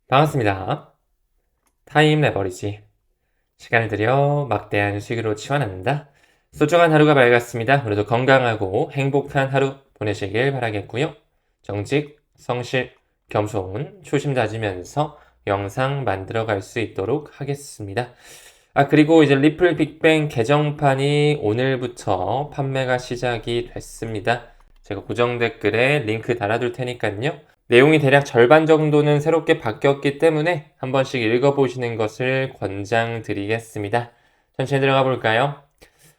반갑습니다. 타임 레버리지. 시간을 들여 막대한 수익으로 치환합니다. 소중한 하루가 밝았습니다. 오늘도 건강하고 행복한 하루 보내시길 바라겠고요. 정직, 성실, 겸손, 초심 다지면서 영상 만들어 갈 수 있도록 하겠습니다. 그리고 이제 리플 빅뱅 개정판이 오늘부터 판매가 시작이 됐습니다. 제가 고정 댓글에 링크 달아둘 테니까요. 내용이 대략 절반 정도는 새롭게 바뀌었기 때문에 한 번씩 읽어보시는 것을 권장드리겠습니다. 천천히 들어가 볼까요?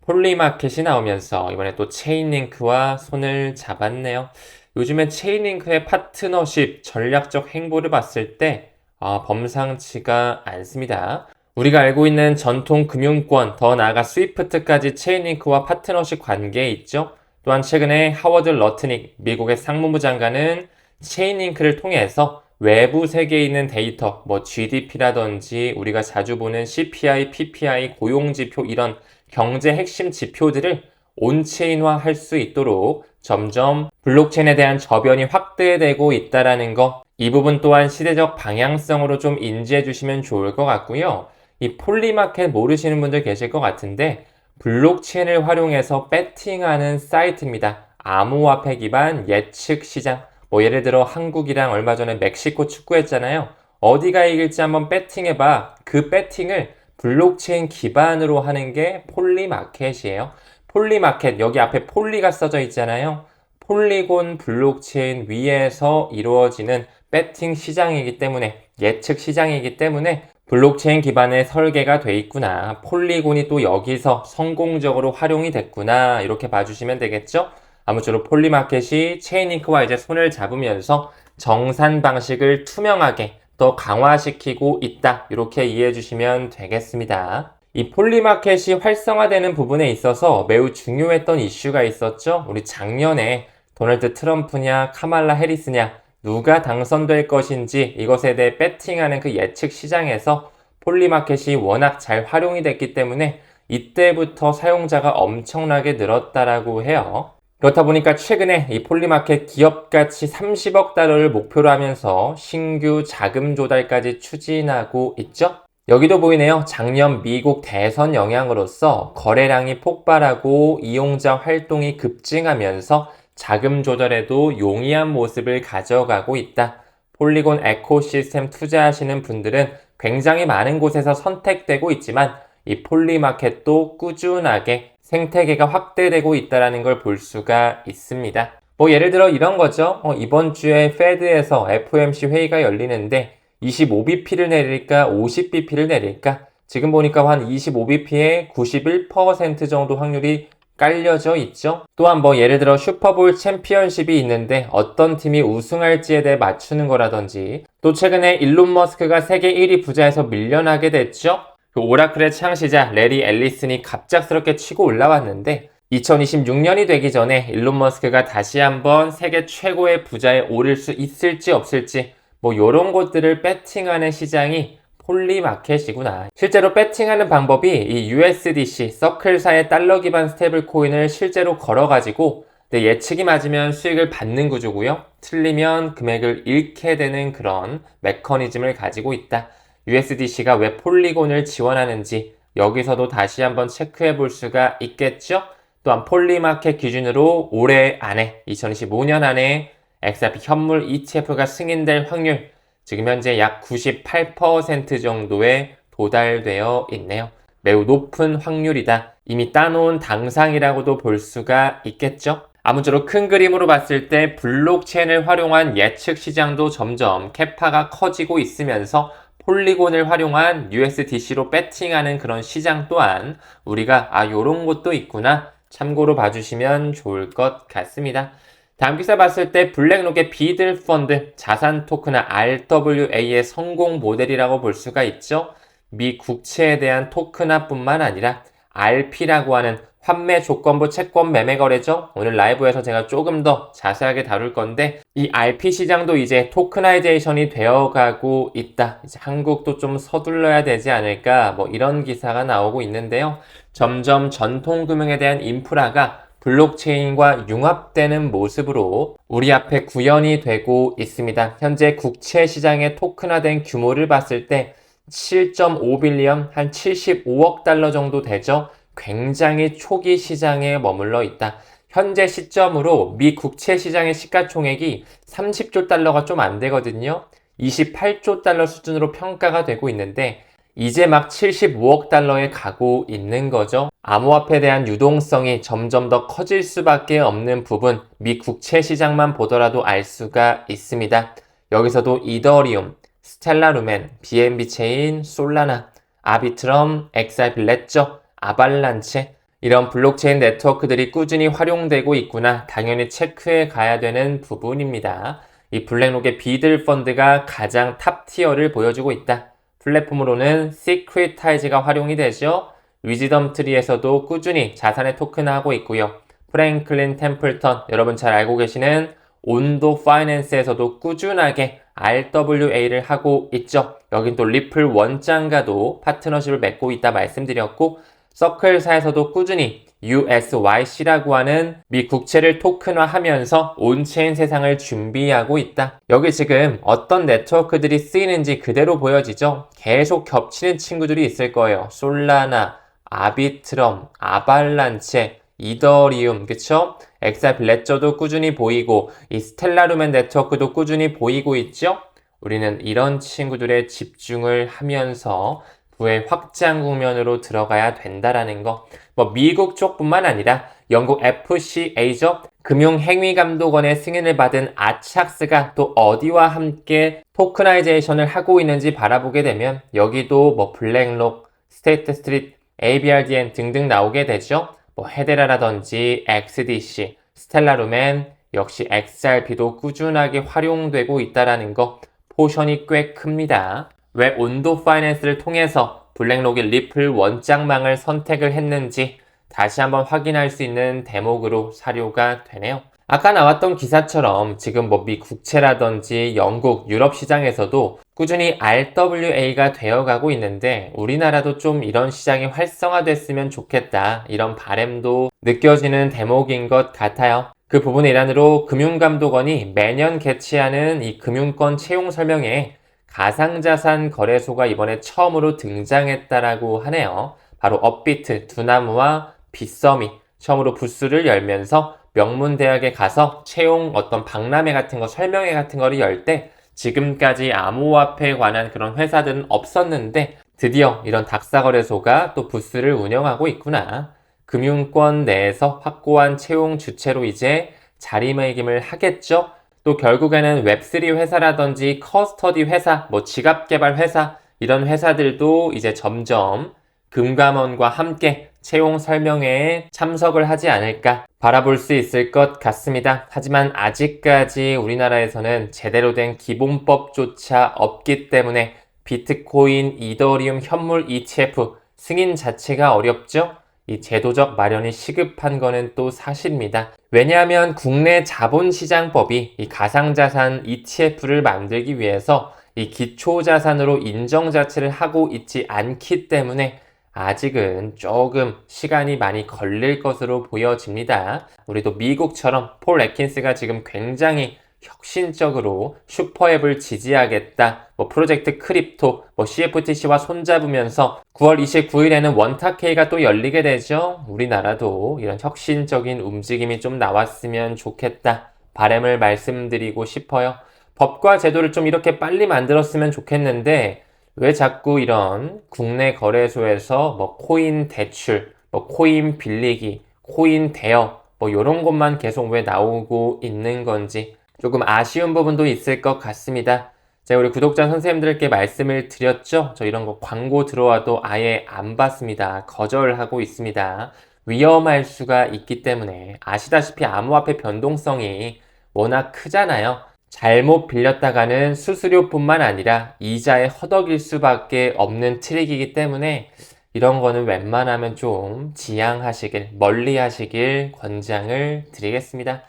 폴리마켓이 나오면서 이번에 또 체인링크와 손을 잡았네요. 요즘에 체인링크의 파트너십, 전략적 행보를 봤을 때 범상치가 않습니다. 우리가 알고 있는 전통 금융권, 더 나아가 스위프트까지 체인링크와 파트너십 관계에 있죠. 또한 최근에 하워드 러트닉 미국의 상무부 장관은 체인링크를 통해서 외부 세계에 있는 데이터, GDP라든지 우리가 자주 보는 CPI, PPI, 고용지표 이런 경제 핵심 지표들을 온체인화 할 수 있도록 점점 블록체인에 대한 저변이 확대되고 있다는 거, 이 부분 또한 시대적 방향성으로 좀 인지해 주시면 좋을 것 같고요. 이 폴리마켓 모르시는 분들 계실 것 같은데 블록체인을 활용해서 배팅하는 사이트입니다. 암호화폐 기반 예측 시장. 예를 들어 한국이랑 얼마 전에 멕시코 축구했잖아요. 어디가 이길지 한번 배팅해봐. 그 배팅을 블록체인 기반으로 하는 게 폴리마켓이에요. 폴리마켓, 여기 앞에 폴리가 써져 있잖아요. 폴리곤 블록체인 위에서 이루어지는 배팅 시장이기 때문에, 예측 시장이기 때문에 블록체인 기반의 설계가 돼 있구나. 폴리곤이 또 여기서 성공적으로 활용이 됐구나. 이렇게 봐주시면 되겠죠? 아무쪼록 폴리마켓이 체인링크와 이제 손을 잡으면서 정산 방식을 투명하게 더 강화시키고 있다. 이렇게 이해해 주시면 되겠습니다. 이 폴리마켓이 활성화되는 부분에 있어서 매우 중요했던 이슈가 있었죠. 우리 작년에 도널드 트럼프냐 카말라 해리스냐 누가 당선될 것인지 이것에 대해 배팅하는 그 예측 시장에서 폴리마켓이 워낙 잘 활용이 됐기 때문에 이때부터 사용자가 엄청나게 늘었다라고 해요. 그렇다 보니까 최근에 이 폴리마켓 기업가치 30억 달러를 목표로 하면서 신규 자금 조달까지 추진하고 있죠. 여기도 보이네요. 작년 미국 대선 영향으로서 거래량이 폭발하고 이용자 활동이 급증하면서 자금 조달에도 용이한 모습을 가져가고 있다. 폴리곤 에코시스템 투자하시는 분들은 굉장히 많은 곳에서 선택되고 있지만 이 폴리마켓도 꾸준하게 생태계가 확대되고 있다는 걸 볼 수가 있습니다. 예를 들어 이런 거죠. 이번 주에 페드에서 FOMC 회의가 열리는데 25bp를 내릴까 50bp를 내릴까? 지금 보니까 한 25bp에 91% 정도 확률이 깔려져 있죠. 또한 예를 들어 슈퍼볼 챔피언십이 있는데 어떤 팀이 우승할지에 대해 맞추는 거라든지, 또 최근에 일론 머스크가 세계 1위 부자에서 밀려나게 됐죠. 그 오라클의 창시자 레리 앨리슨이 갑작스럽게 치고 올라왔는데 2026년이 되기 전에 일론 머스크가 다시 한번 세계 최고의 부자에 오를 수 있을지 없을지 요런 것들을 배팅하는 시장이 폴리마켓이구나. 실제로 배팅하는 방법이 이 USDC 서클사의 달러 기반 스테이블 코인을 실제로 걸어가지고 예측이 맞으면 수익을 받는 구조고요. 틀리면 금액을 잃게 되는 그런 메커니즘을 가지고 있다. USDC가 왜 폴리곤을 지원하는지 여기서도 다시 한번 체크해 볼 수가 있겠죠? 또한 폴리마켓 기준으로 올해 안에 2025년 안에 XRP 현물 ETF가 승인될 확률 지금 현재 약 98% 정도에 도달되어 있네요. 매우 높은 확률이다. 이미 따놓은 당상이라고도 볼 수가 있겠죠? 아무쪼록 큰 그림으로 봤을 때 블록체인을 활용한 예측 시장도 점점 캐파가 커지고 있으면서 폴리곤을 활용한 USDC로 배팅하는 그런 시장 또한 우리가 요런 것도 있구나 참고로 봐주시면 좋을 것 같습니다. 다음 기사 봤을 때 블랙록의 비들 펀드 자산 토크나 RWA의 성공 모델이라고 볼 수가 있죠. 미 국채에 대한 토크나뿐만 아니라 RP라고 하는 환매 조건부 채권 매매 거래죠. 오늘 라이브에서 제가 조금 더 자세하게 다룰 건데 이 RP 시장도 이제 토크나이제이션이 되어가고 있다. 이제 한국도 좀 서둘러야 되지 않을까 이런 기사가 나오고 있는데요. 점점 전통금융에 대한 인프라가 블록체인과 융합되는 모습으로 우리 앞에 구현이 되고 있습니다. 현재 국채 시장의 토큰화된 규모를 봤을 때 7.5빌리언, 한 75억 달러 정도 되죠. 굉장히 초기 시장에 머물러 있다. 현재 시점으로 미 국채 시장의 시가총액이 30조 달러가 좀 안 되거든요. 28조 달러 수준으로 평가가 되고 있는데 이제 막 75억 달러에 가고 있는 거죠. 암호화폐에 대한 유동성이 점점 더 커질 수밖에 없는 부분, 미 국채 시장만 보더라도 알 수가 있습니다. 여기서도 이더리움, 스텔라 루멘, BNB 체인, 솔라나, 아비트럼, 엑사이피 레저, 아발란체 이런 블록체인 네트워크들이 꾸준히 활용되고 있구나 당연히 체크해 가야 되는 부분입니다. 이 블랙록의 비들 펀드가 가장 탑 티어를 보여주고 있다. 플랫폼으로는 시크릿타이즈가 활용이 되죠. 위즈덤 트리에서도 꾸준히 자산의 토큰화하고 있고요. 프랭클린 템플턴, 여러분 잘 알고 계시는 온도 파이낸스에서도 꾸준하게 RWA를 하고 있죠. 여긴 또 리플 원장과도 파트너십을 맺고 있다 말씀드렸고 서클사에서도 꾸준히 USYC라고 하는 미 국채를 토큰화하면서 온체인 세상을 준비하고 있다. 여기 지금 어떤 네트워크들이 쓰이는지 그대로 보여지죠? 계속 겹치는 친구들이 있을 거예요. 솔라나, 아비트럼, 아발란체, 이더리움, 그쵸? 엑사이피 레저도 꾸준히 보이고 이 스텔라루멘 네트워크도 꾸준히 보이고 있죠? 우리는 이런 친구들에 집중을 하면서 부의 확장 국면으로 들어가야 된다라는 거. 미국 쪽뿐만 아니라 영국 FCA죠. 금융행위감독원의 승인을 받은 아착스가 또 어디와 함께 토크나이제이션을 하고 있는지 바라보게 되면 여기도 블랙록, 스테이트 스트리트, ABRDN 등등 나오게 되죠. 헤데라라든지 XDC, 스텔라루멘, 역시 XRP도 꾸준하게 활용되고 있다라는 거 포션이 꽤 큽니다. 왜 온도 파이낸스를 통해서 블랙록이 리플 원장망을 선택을 했는지 다시 한번 확인할 수 있는 대목으로 사료가 되네요. 아까 나왔던 기사처럼 지금 미 국채라든지 영국, 유럽 시장에서도 꾸준히 RWA가 되어가고 있는데 우리나라도 좀 이런 시장이 활성화됐으면 좋겠다. 이런 바람도 느껴지는 대목인 것 같아요. 그 부분의 일환으로 금융감독원이 매년 개최하는 이 금융권 채용 설명회에 가상자산 거래소가 이번에 처음으로 등장했다라고 하네요. 바로 업비트, 두나무와 빗썸이 처음으로 부스를 열면서 명문대학에 가서 채용 어떤 박람회 같은 거, 설명회 같은 거를 열 때 지금까지 암호화폐에 관한 그런 회사들은 없었는데 드디어 이런 닥사거래소가 또 부스를 운영하고 있구나. 금융권 내에서 확고한 채용 주체로 이제 자리매김을 하겠죠? 또 결국에는 웹3 회사라든지 커스터디 회사, 지갑 개발 회사 이런 회사들도 이제 점점 금감원과 함께 채용 설명회에 참석을 하지 않을까 바라볼 수 있을 것 같습니다. 하지만 아직까지 우리나라에서는 제대로 된 기본법조차 없기 때문에 비트코인, 이더리움 현물 ETF 승인 자체가 어렵죠? 이 제도적 마련이 시급한 거는 또 사실입니다. 왜냐하면 국내 자본시장법이 이 가상자산 ETF를 만들기 위해서 이 기초자산으로 인정 자체를 하고 있지 않기 때문에 아직은 조금 시간이 많이 걸릴 것으로 보여집니다. 우리도 미국처럼 폴 애킨스가 지금 굉장히 혁신적으로 슈퍼앱을 지지하겠다. 프로젝트 크립토, CFTC와 손잡으면서 9월 29일에는 원탁회의가 또 열리게 되죠. 우리나라도 이런 혁신적인 움직임이 좀 나왔으면 좋겠다. 바람을 말씀드리고 싶어요. 법과 제도를 좀 이렇게 빨리 만들었으면 좋겠는데 왜 자꾸 이런 국내 거래소에서 코인 대출, 코인 빌리기, 코인 대여 이런 것만 계속 왜 나오고 있는 건지 조금 아쉬운 부분도 있을 것 같습니다. 제가 우리 구독자 선생님들께 말씀을 드렸죠? 저 이런 거 광고 들어와도 아예 안 받습니다. 거절하고 있습니다. 위험할 수가 있기 때문에 아시다시피 암호화폐 변동성이 워낙 크잖아요. 잘못 빌렸다가는 수수료뿐만 아니라 이자에 허덕일 수밖에 없는 트릭이기 때문에 이런 거는 웬만하면 좀 지양하시길, 멀리 하시길 권장을 드리겠습니다.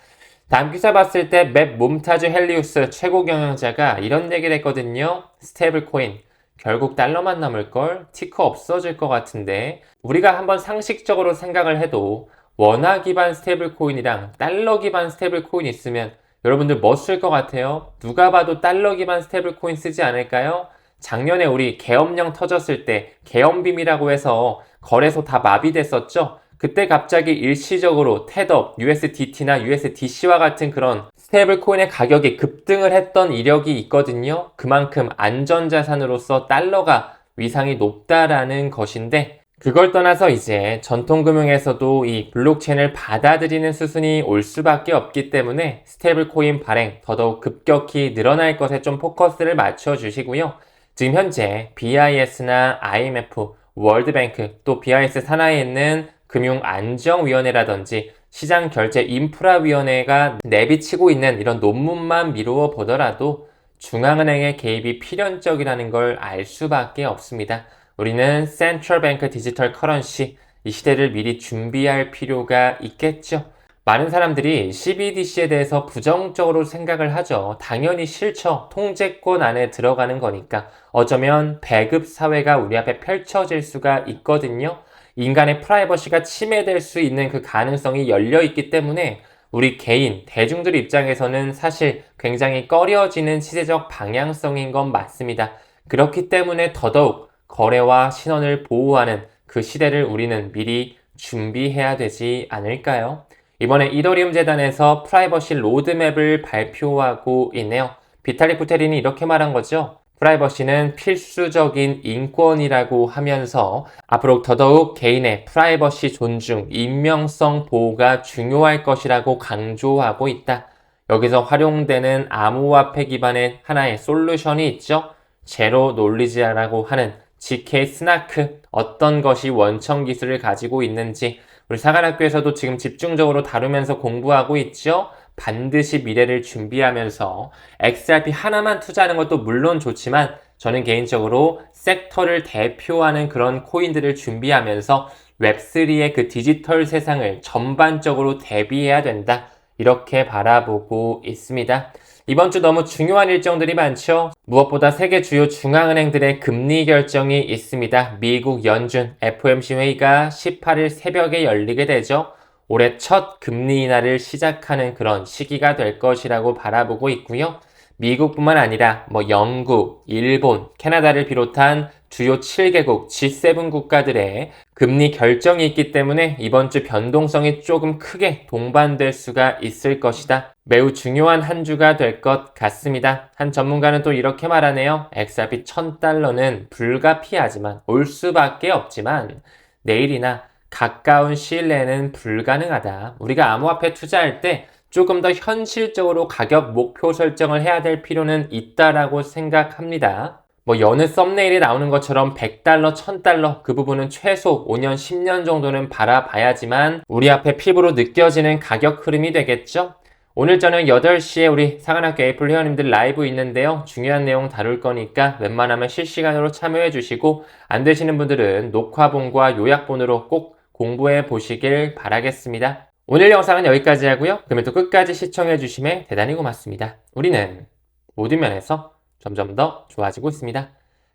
다음 기사 봤을 때 맵 몬타즈 헬리우스 최고 경영자가 이런 얘기를 했거든요. 스테이블 코인 결국 달러만 남을걸? 티커 없어질 것 같은데 우리가 한번 상식적으로 생각을 해도 원화 기반 스테이블 코인이랑 달러 기반 스테이블 코인 있으면 여러분들 뭐 쓸 것 같아요? 누가 봐도 달러 기반 스테이블 코인 쓰지 않을까요? 작년에 우리 계엄령 터졌을 때 계엄빔이라고 해서 거래소 다 마비됐었죠? 그때 갑자기 일시적으로 테더, USDT나 USDC와 같은 그런 스테이블 코인의 가격이 급등을 했던 이력이 있거든요. 그만큼 안전자산으로서 달러가 위상이 높다라는 것인데, 그걸 떠나서 이제 전통금융에서도 이 블록체인을 받아들이는 수순이 올 수밖에 없기 때문에 스테이블 코인 발행 더더욱 급격히 늘어날 것에 좀 포커스를 맞춰 주시고요. 지금 현재 BIS나 IMF, 월드뱅크, 또 BIS 산하에 있는 금융안정위원회라든지 시장결제인프라위원회가 내비치고 있는 이런 논문만 미루어 보더라도 중앙은행의 개입이 필연적이라는 걸 알 수밖에 없습니다. 우리는 센트럴 뱅크 디지털 커런시, 이 시대를 미리 준비할 필요가 있겠죠. 많은 사람들이 CBDC에 대해서 부정적으로 생각을 하죠. 당연히 싫죠. 통제권 안에 들어가는 거니까. 어쩌면 배급 사회가 우리 앞에 펼쳐질 수가 있거든요. 인간의 프라이버시가 침해될 수 있는 그 가능성이 열려 있기 때문에 우리 개인, 대중들 입장에서는 사실 굉장히 꺼려지는 시대적 방향성인 건 맞습니다. 그렇기 때문에 더더욱 거래와 신원을 보호하는 그 시대를 우리는 미리 준비해야 되지 않을까요? 이번에 이더리움 재단에서 프라이버시 로드맵을 발표하고 있네요. 비탈릭 부테린이 이렇게 말한 거죠. 프라이버시는 필수적인 인권이라고 하면서 앞으로 더더욱 개인의 프라이버시 존중, 익명성 보호가 중요할 것이라고 강조하고 있다. 여기서 활용되는 암호화폐 기반의 하나의 솔루션이 있죠. 제로 놀리지라고 하는 GK 스나크, 어떤 것이 원천 기술을 가지고 있는지 우리 사관학교에서도 지금 집중적으로 다루면서 공부하고 있죠. 반드시 미래를 준비하면서 XRP 하나만 투자하는 것도 물론 좋지만 저는 개인적으로 섹터를 대표하는 그런 코인들을 준비하면서 웹3의 그 디지털 세상을 전반적으로 대비해야 된다. 이렇게 바라보고 있습니다. 이번 주 너무 중요한 일정들이 많죠. 무엇보다 세계 주요 중앙은행들의 금리 결정이 있습니다. 미국 연준 FOMC 회의가 18일 새벽에 열리게 되죠. 올해 첫 금리 인하를 시작하는 그런 시기가 될 것이라고 바라보고 있고요. 미국뿐만 아니라 영국, 일본, 캐나다를 비롯한 주요 7개국 G7 국가들의 금리 결정이 있기 때문에 이번 주 변동성이 조금 크게 동반될 수가 있을 것이다. 매우 중요한 한 주가 될 것 같습니다. 한 전문가는 또 이렇게 말하네요. XRP 1000달러는 불가피하지만 올 수밖에 없지만 내일이나 가까운 시일 내에는 불가능하다. 우리가 암호화폐 투자할 때 조금 더 현실적으로 가격 목표 설정을 해야 될 필요는 있다라고 생각합니다. 여느 썸네일에 나오는 것처럼 100달러, 1000달러 그 부분은 최소 5년, 10년 정도는 바라봐야지만 우리 앞에 피부로 느껴지는 가격 흐름이 되겠죠? 오늘 저녁 8시에 우리 사관학교 에이플 회원님들 라이브 있는데요. 중요한 내용 다룰 거니까 웬만하면 실시간으로 참여해 주시고 안 되시는 분들은 녹화본과 요약본으로 꼭 공부해 보시길 바라겠습니다. 오늘 영상은 여기까지 하고요. 그러면 또 끝까지 시청해 주심에 대단히 고맙습니다. 우리는 모든 면에서 점점 더 좋아지고 있습니다.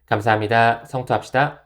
감사합니다. 성투합시다.